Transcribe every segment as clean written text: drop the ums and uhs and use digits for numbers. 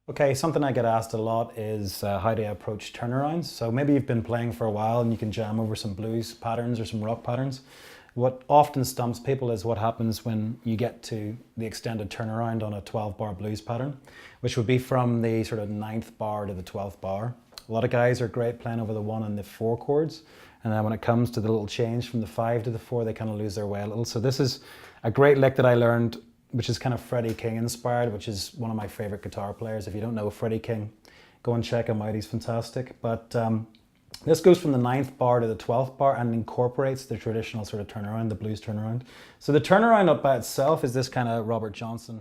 Okay, something I get asked a lot is how to approach turnarounds. So maybe you've been playing for a while and you can jam over some blues patterns or some rock patterns. What often stumps people is what happens when you get to the extended turnaround on a 12-bar blues pattern, which would be from the sort of 9th bar to the 12th bar. A lot of guys are great playing over the 1 and the 4 chords, and then when it comes to the little change from the 5 to the 4, they kind of lose their way a little. So this is a great lick that I learned, which is kind of Freddie King inspired, which is one of my favorite guitar players. If you don't know Freddie King, go and check him out, he's fantastic. But this goes from the 9th bar to the 12th bar and incorporates the traditional sort of turnaround, the blues turnaround. So the turnaround up by itself is this kind of Robert Johnson.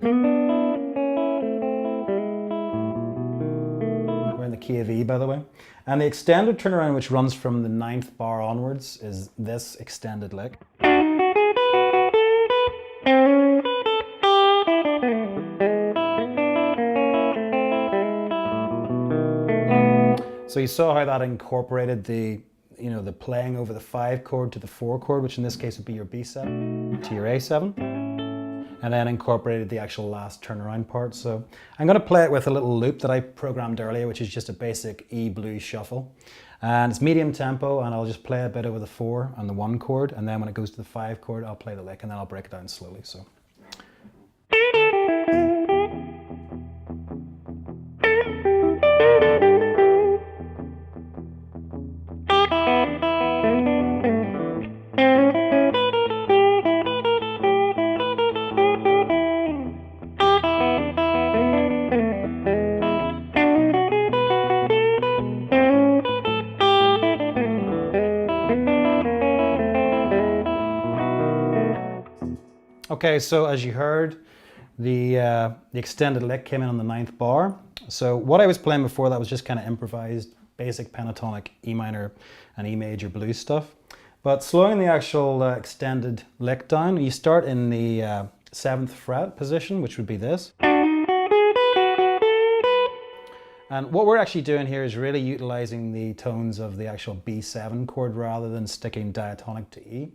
We're in the key of E, by the way. And the extended turnaround, which runs from the 9th bar onwards, is this extended lick. So you saw how that incorporated the playing over the 5 chord to the 4 chord, which in this case would be your B7 to your A7, and then incorporated the actual last turnaround part. So I'm going to play it with a little loop that I programmed earlier, which is just a basic E blues shuffle. And it's medium tempo, and I'll just play a bit over the 4 and the 1 chord, and then when it goes to the 5 chord, I'll play the lick, and then I'll break it down slowly. So. Okay, so as you heard, the extended lick came in on the 9th bar. So what I was playing before that was just kind of improvised, basic pentatonic E minor and E major blues stuff. But slowing the actual extended lick down, you start in the 7th fret position, which would be this. And what we're actually doing here is really utilizing the tones of the actual B7 chord rather than sticking diatonic to E.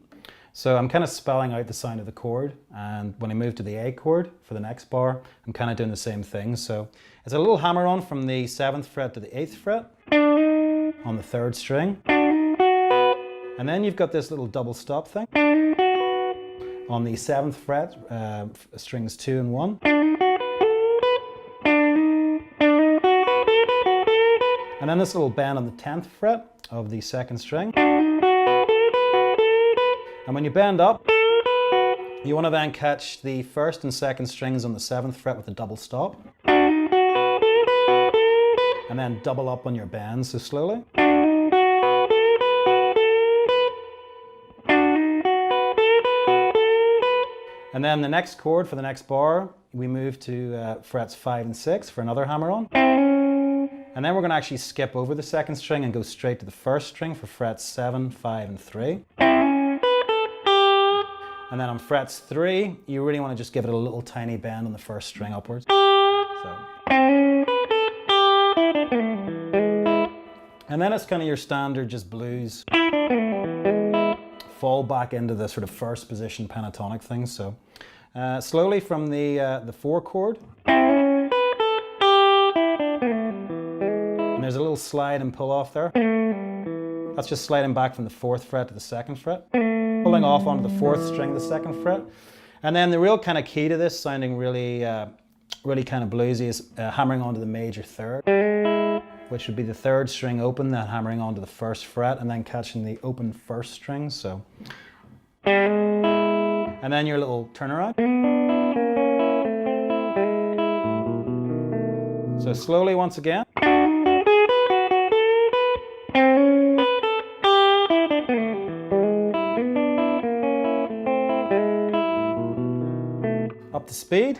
So I'm kind of spelling out the sound of the chord, and when I move to the A chord for the next bar, I'm kind of doing the same thing. So it's a little hammer on from the 7th fret to the 8th fret on the 3rd string. And then you've got this little double stop thing on the 7th fret, strings 2 and 1. And then this little bend on the 10th fret of the 2nd string. And when you bend up, you want to then catch the 1st and 2nd strings on the 7th fret with a double stop. And then double up on your bend, so slowly. And then the next chord for the next bar, we move to frets 5 and 6 for another hammer on. And then we're going to actually skip over the 2nd string and go straight to the 1st string for frets 7, 5 and 3. And then on frets 3, you really want to just give it a little tiny bend on the 1st string upwards. So. And then it's kind of your standard just blues. Fall back into the sort of 1st position pentatonic thing. So slowly from the 4 chord. And there's a little slide and pull off there. That's just sliding back from the 4th fret to the 2nd fret. Pulling off onto the 4th string of the 2nd fret. And then the real kind of key to this, sounding really kind of bluesy, is hammering onto the major 3rd, which would be the 3rd string open, then hammering onto the 1st fret, and then catching the open 1st string. So, and then your little turnaround. So slowly once again. Up to speed.